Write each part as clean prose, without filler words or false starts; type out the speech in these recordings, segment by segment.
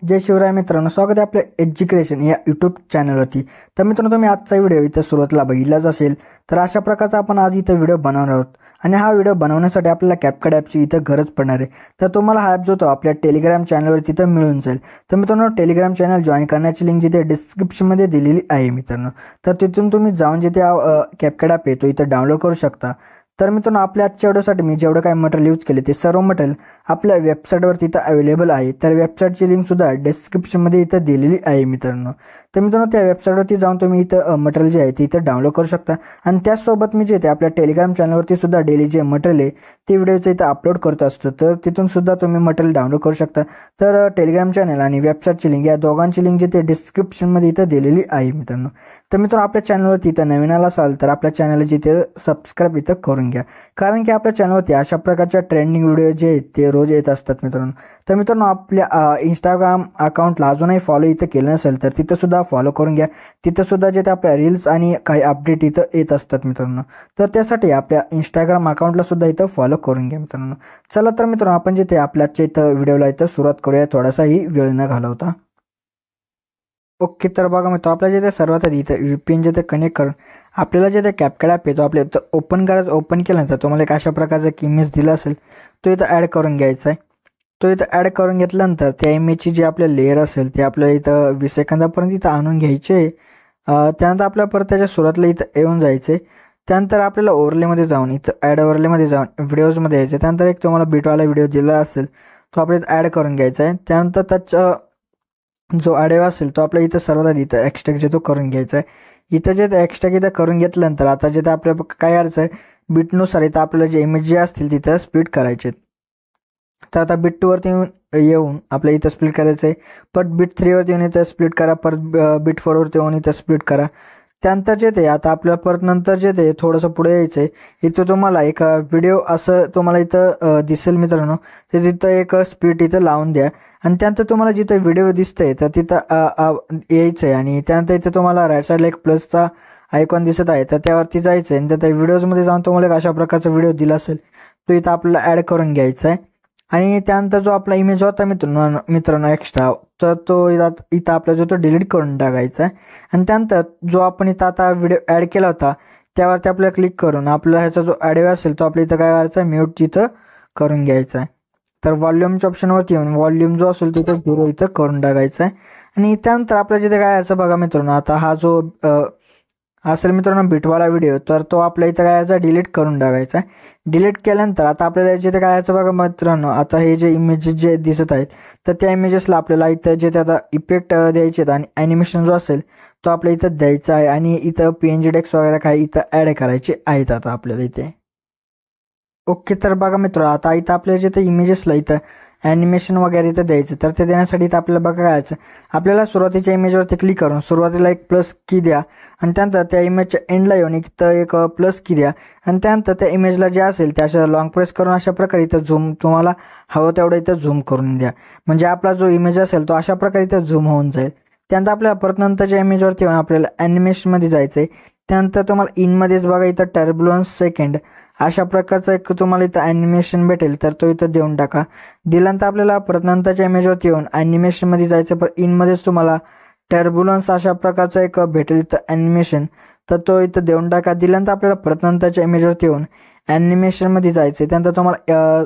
जय शिवराय मित्रांनो, स्वागत आहे आपल्या एज्युकेशन या यूट्यूब चॅनलवरती। तर मित्रांनो, तुम्ही आजचा व्हिडिओ इथं सुरुवातीला बघितलाच असेल। तर अशा प्रकारचा आपण आज इथं व्हिडिओ बनवणार आहोत आणि हा व्हिडिओ बनवण्यासाठी आपल्याला कॅपकट ॲपची इथं गरज पडणार आहे। तर तुम्हाला हा ॲप जो तो आपल्या टेलिग्राम चॅनलवरती इथं मिळून जाईल। तर मित्रांनो, टेलिग्राम चॅनल जॉईन करण्याची लिंक जिथे डिस्क्रिप्शनमध्ये दिलेली आहे मित्रांनो। तर तिथून तुम्ही जाऊन जिथे कॅपकट ॲप आहे तो इथं डाउनलोड करू शकता। तर मित्रांनो, आपल्या आजच्या व्हिडिओसाठी मी जेवढं काही मटेरियल यूज केले ते सर्व मटेरियल आपल्या वेबसाईटवरती इथं अवेलेबल आहे। तर वेबसाईटची लिंकसुद्धा डिस्क्रिप्शनमध्ये इथं दिलेली आहे मित्रांनो। तर मित्रांनो, त्या वेबसाईटवरती जाऊन तुम्ही इथं मटेरियल जे आहे ते इथं डाउनलोड करू शकता आणि त्याचसोबत मी जे ते आपल्या टेलिग्राम चॅनलवरती सुद्धा डेली जे मटेरियल आहे ते व्हिडिओचं इथं अपलोड करत असतो। तर तिथून सुद्धा तुम्ही मटेरियल डाउनलोड करू शकता। तर टेलिग्राम चॅनल आणि वेबसाईटची लिंक या दोघांची लिंक जिथे डिस्क्रिप्शनमध्ये इथं दिलेली आहे मित्रांनो। तर मित्रांनो, आपल्या चॅनलवरती इथं नवीन आला असाल तर आपल्या चॅनलला जिथे सबस्क्राईब इथं करून घ्या, कारण की आपल्या चॅनलवरती अशा प्रकारच्या ट्रेंडिंग व्हिडिओ जे आहेत ते रोज येत असतात मित्रांनो। तर मित्रांनो, आपल्या इंस्टाग्राम अकाउंटला अजूनही फॉलो इथं केलं नसेल तर तिथं सुद्धा फॉलो करून घ्या। तिथं सुद्धा जे ते आपल्या रील्स आणि काही अपडेट इथं येत असतात मित्रांनो। तर त्यासाठी आपल्या इंस्टाग्राम अकाउंटला सुद्धा इथं फॉलो करून घ्या मित्रांनो। चला तर मित्रांनो, आपण जे ते आपल्याच्या इथं व्हिडिओला इथं सुरुवात करूया, थोडासाही वेळ न घालवता। ओके, तर बघा मित्रांनो, आपल्या जे ते सर्वात आधी इथं VPN जे ते कनेक्ट करून आपल्याला जे ते कॅपकट ॲप आहे तो आपल्या इथं ओपन करायचं। ओपन केल्यानंतर तुम्हाला एक अशा प्रकारचा एक इमेज दिला असेल तो इथं ॲड करून घ्यायचा आहे। तो इथं ॲड करून घेतल्यानंतर त्या इमेजची जी आपल्या लेअर असेल ते आपल्याला इथं 20 सेकंदापर्यंत इथं आणून घ्यायचे। त्यानंतर आपल्याला परत त्याच्या सुरुवातीला इथं येऊन जायचे। त्यानंतर आपल्याला ओव्हरलेमध्ये जाऊन इथं ॲड ओव्हरलेमध्ये जाऊन व्हिडिओजमध्ये यायचे। त्यानंतर एक तुम्हाला बीटवाला व्हिडिओ दिला असेल तो आपल्या इथं ॲड करून घ्यायचा आहे। त्यानंतर त्याचा जो ऑडिओ असेल तो आपल्या इथं सर्वात आधी इथं एक्स्ट्रॅक्ट जे तो करून घ्यायचा आहे। इथं जे एक्स्ट्रॅक्ट इथं करून घेतल्यानंतर आता जे आपल्याला काय करायचं आहे, बीटनुसार इथं आपल्याला जे इमेज जे असतील तिथं स्प्लिट करायचे। तर आता बीट 2 वरती येऊन आपल्या इथं स्प्लिट करायचं आहे। परत बीट 3 वरती येऊन इथं स्प्लिट करा। परत बीट 4 वरती येऊन इथं स्प्लिट करा। त्यानंतर जे ते आता आपल्याला परत नंतर जे ते थोडंसं पुढे यायचं आहे। इथं तुम्हाला एक व्हिडिओ असं तुम्हाला इथं दिसेल मित्रांनो, तर तिथं एक स्प्लिट इथं लावून द्या आणि त्यानंतर तुम्हाला जिथं व्हिडिओ दिसतंय तर तिथं यायचं आहे आणि त्यानंतर इथं तुम्हाला राईट साईडला एक प्लसचा आयकॉन दिसत आहे, तर त्यावरती जायचं आहे आणि त्या व्हिडिओजमध्ये जाऊन तुम्हाला एक अशा प्रकारचा व्हिडिओ दिला असेल तो इथं आपल्याला ॲड करून घ्यायचा आहे। आणि त्यानंतर जो आपला इमेज होता मित्रांनो एक्स्ट्रा, तर तो इथं आपला जो तो डिलीट करून टाकायचा आहे। आणि त्यानंतर जो आपण इथं आता व्हिडिओ ॲड केला होता त्यावरती आपल्याला क्लिक करून आपला ह्याचा जो ऑडिओ असेल तो आपल्या इथं काय करायचा आहे, म्यूट इथं करून घ्यायचा आहे। तर व्हॉल्यूमच्या ऑप्शनवरती येऊन व्हॉल्यूम जो असेल तिथं 0 इथं करून टाकायचा आहे। आणि त्यानंतर आपल्या जिथे काय यायचं बघा मित्रांनो, आता हा जो असेल मित्रांनो बीटवाला व्हिडिओ, तर तो आपल्या इथं काय यायचा डिलीट करून टाकायचा आहे। डिलीट केल्यानंतर आता आपल्याला जिथे काय यायचं बघा मित्रांनो, आता हे जे इमेजेस जे दिसत आहेत तर त्या इमेजेसला आपल्याला इथं जे आता इफेक्ट द्यायचे आहेत आणि ॲनिमेशन जो असेल तो आपल्या इथं द्यायचा आहे आणि इथं PNG टेक्स्ट वगैरे काय इथं ॲड करायचे आहेत आता आपल्याला इथे। ओके, तर बघा मित्र, आता इथं आपल्याला जिथं इमेजेसला इथं ॲनिमेशन वगैरे इथं द्यायचं, तर ते देण्यासाठी इथं आपल्याला बघा काय यायचं, आपल्याला सुरुवातीच्या इमेजवरती क्लिक करून सुरुवातीला एक प्लस की द्या आणि त्यानंतर त्या इमेजच्या एंडला येऊन इथं एक प्लस की द्या आणि त्यानंतर त्या इमेजला जे असेल त्या अशा लॉंग प्रेस करून अशा प्रकारे इथं झूम तुम्हाला हवं तेवढं इथं झूम करून द्या, म्हणजे आपला जो इमेज असेल तो अशा प्रकारे इथं झूम होऊन जाईल। त्यानंतर आपल्याला परत नंतरच्या इमेजवरती येऊन आपल्याला ॲनिमेशनमध्ये जायचं आहे। त्यानंतर तुम्हाला इनमध्येच बघा इथं टर्ब्युलन्स सेकंड अशा प्रकारचा एक तुम्हाला इथं ॲनिमेशन भेटेल, तर तो इथं देऊन टाका। दिल्यानंतर आपल्याला परत नंतरच्या इमेजवरती येऊन ॲनिमेशनमध्ये जायचं, पण इनमध्येच तुम्हाला टर्ब्युलन्स अशा प्रकारचा एक भेटेल इथं ॲनिमेशन, तर तो इथं देऊन टाका। दिल्यानंतर आपल्याला परत नंतरच्या इमेजवरती येऊन ॲनिमेशनमध्ये जायचं आहे। त्यानंतर तुम्हाला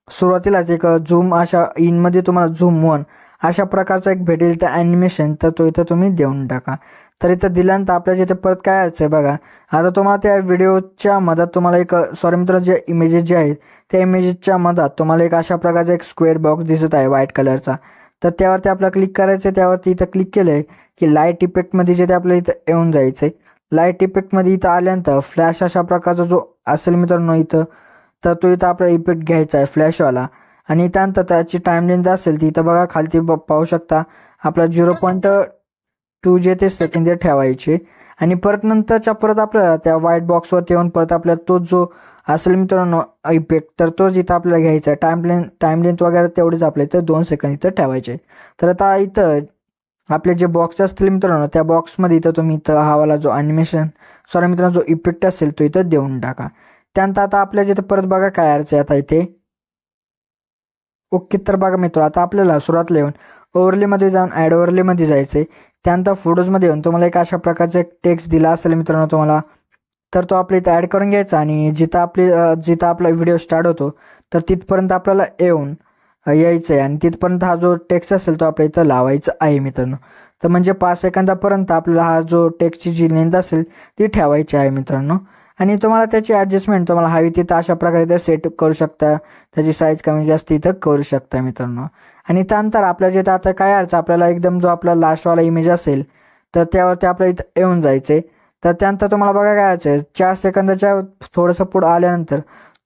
सुरुवातीलाच एक झूम अशा इनमध्ये तुम्हाला झूम 1 अशा प्रकारचा एक भेटेल तर ॲनिमेशन, तर तो इथं तुम्ही देऊन टाका। तर इथं दिल्यानंतर आपल्या जिथे परत काय यायचं आहे बघा, आता तुम्हाला त्या व्हिडिओच्या मधात तुम्हाला एक मित्रांनो जे इमेजेस जे आहेत त्या इमेजेसच्या मधात तुम्हाला एक अशा प्रकारचा एक स्क्वेअर बॉक्स दिसत आहे व्हाईट कलरचा, तर त्यावरती आपल्याला क्लिक करायचं आहे। त्यावरती इथं क्लिक केलं आहे की लाईट इफेक्टमध्ये जे ते आपल्याला इथं येऊन जायचं आहे। लाईट इफेक्टमध्ये इथं आल्यानंतर फ्लॅश अशा प्रकारचा जो असेल मित्रांनो इथं, तर तो इथं आपला इफेक्ट घ्यायचा आहे फ्लॅशवाला आणि त्यानंतर त्याची टाइम लेंथ असेल ती इथं बघा खालती पाहू शकता आपला 0.2 जे ते सेकंद ठेवायचे आणि परत नंतरच्या परत आपल्याला त्या व्हाईट बॉक्सवरती येऊन परत आपल्याला तो जो असेल मित्रांनो इफेक्ट, तर तोच इथं आपल्याला घ्यायचा आहे। टाइम लेंथ वगैरे तेवढेच आपल्या इथं 2 सेकंद इथं ठेवायचे। तर आता इथं आपले जे बॉक्स असतील मित्रांनो त्या बॉक्समध्ये इथं तुम्ही इथं हवाला जो मित्रांनो जो इफेक्ट असेल तो इथं देऊन टाका। त्यानंतर आता आपल्या जिथं परत बघा काय यायचं आता इथे। ओके, तर बघा मित्र, आता आपल्याला सुरुवातीला येऊन ओव्हरलेमध्ये जाऊन ॲड ओव्हरलेमध्ये जायचं आहे. त्यानंतर फोटोजमध्ये येऊन तुम्हाला एक अशा प्रकारचा एक टेक्स्ट दिला असेल मित्रांनो तुम्हाला, तर तो आपल्या इथं ॲड करून घ्यायचा आणि जिथं आपला व्हिडिओ स्टार्ट होतो तर तिथपर्यंत आपल्याला यायचं आहे आणि तिथपर्यंत हा जो टेक्स्ट असेल तो आपल्या इथं लावायचा आहे मित्रांनो. तर म्हणजे 5 सेकंदापर्यंत आपल्याला हा जो टेक्स्टची जी लेंथ असेल ती ठेवायची आहे मित्रांनो. आणि तुम्हाला त्याची ॲडजस्टमेंट तुम्हाला हवी तिथं अशा प्रकारे इथं सेट करू शकता. त्याची साईज कमी जास्त इथं करू शकता मित्रांनो. आणि त्यानंतर आपल्या जिथं आता काय अर्थ आपल्याला एकदम जो आपला लास्टवाला इमेज असेल तर त्यावरती आपल्या इथं येऊन जायचं आहे. तर त्यानंतर तुम्हाला बघा काय आहे 4 सेकंदाच्या थोडंसं पुढं आल्यानंतर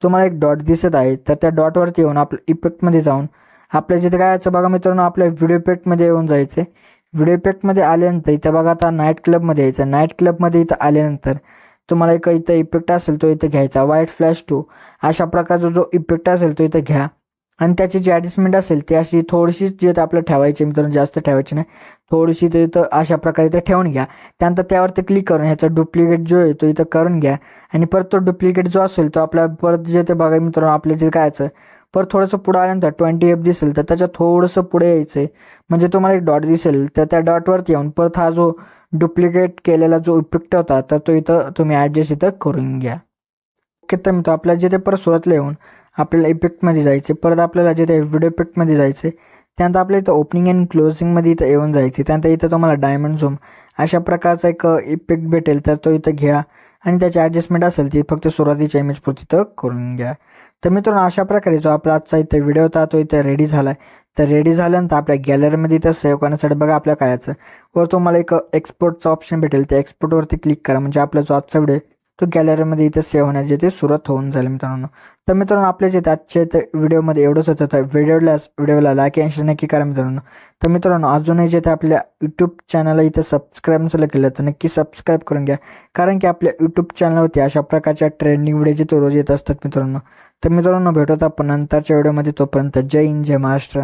तुम्हाला एक डॉट दिसत आहे. तर त्या डॉटवरती येऊन आपल्या इफेक्टमध्ये जाऊन आपल्या जिथे काय यायचं बघा मित्रांनो, आपल्या व्हिडिओ इफेक्टमध्ये येऊन जायचं आहे. व्हिडिओ इफेक्टमध्ये आल्यानंतर इथं बघा आता नाईट क्लबमध्ये यायचं. नाईट क्लबमध्ये इथं आल्यानंतर तुम्हाला एक इथं इफेक्ट असेल तो इथं घ्यायचा. व्हाईट फ्लॅश 2 अशा प्रकारचा जो इफेक्ट असेल तो इथं घ्या आणि त्याची जी ॲडजस्टमेंट असेल ती अशी थोडीशीच जे आपलं ठेवायची मित्रांनो, जास्त ठेवायची नाही, थोडीशी ते इथं अशा प्रकारे इथं ठेवून घ्या. त्यानंतर त्यावरती क्लिक करून ह्याचा डुप्लिकेट जो आहे तो इथं करून घ्या आणि परत तो डुप्लिकेट जो असेल तो आपल्या परत जे ते बघा मित्रांनो आपले जे काय परत थोडंसं पुढं आल्यानंतर 20F दिसेल तर त्याच्यात थोडंसं पुढे यायचं आहे. म्हणजे तुम्हाला एक डॉट दिसेल तर त्या डॉटवरती येऊन परत हा जो डुप्लिकेट केलेला जो इफेक्ट होता तर तो इथं तुम्ही ॲडजस्ट इथं करून घ्या. ओके, तर मित्र आपल्याला जिथे परत सुरुवातीला येऊन आपल्याला इफेक्टमध्ये जायचे. परत आपल्याला जिथे व्हिडिओ इफेक्टमध्ये जायचे. त्यानंतर आपल्या इथं ओपनिंग अँड क्लोजिंगमध्ये इथं येऊन जायचे. त्यानंतर इथं तुम्हाला डायमंड झूम अशा प्रकारचा एक इफेक्ट भेटेल तर तो इथं घ्या आणि त्याची ॲडजस्टमेंट असेल ती फक्त सुरुवातीच्या इमेजपुरती इथं करून घ्या. तर मित्रांनो अशा प्रकारे जो आपला आजचा इथं व्हिडिओ होता तो इथं रेडी झाला आहे. तर रेडी झाल्यानंतर आपल्या गॅलरीमध्ये इथं सेव्ह करण्यासाठी बघा आपल्या कायचं वर तुम्हाला एक एक्सपोर्टचा ऑप्शन भेटेल. त्या एक्सपोर्टवरती क्लिक करा म्हणजे आपला जो आजचा व्हिडिओ तो गॅलरीमध्ये इथं सेव्ह होण्याची ते सुरुवात होऊन जाईल मित्रांनो. तर मित्रांनो आपल्या जे आजच्या इथं व्हिडिओमध्ये एवढंच होतं. तर व्हिडिओला लाईक आणि शेअर नक्की करा मित्रांनो. तर मित्रांनो अजूनही जे आपल्या यूट्यूब चॅनलला इथं सबस्क्राईब नसेल केलं तर नक्की सबस्क्राईब करून घ्या, कारण की आपल्या यूट्यूब चॅनलवरती अशा प्रकारच्या ट्रेंडिंग व्हिडिओ जे रोज येत असतात मित्रांनो. तर मित्रांनो भेटत आपण नंतरच्या व्हिडिओमध्ये. तोपर्यंत जय हिंद, जय महाराष्ट्र.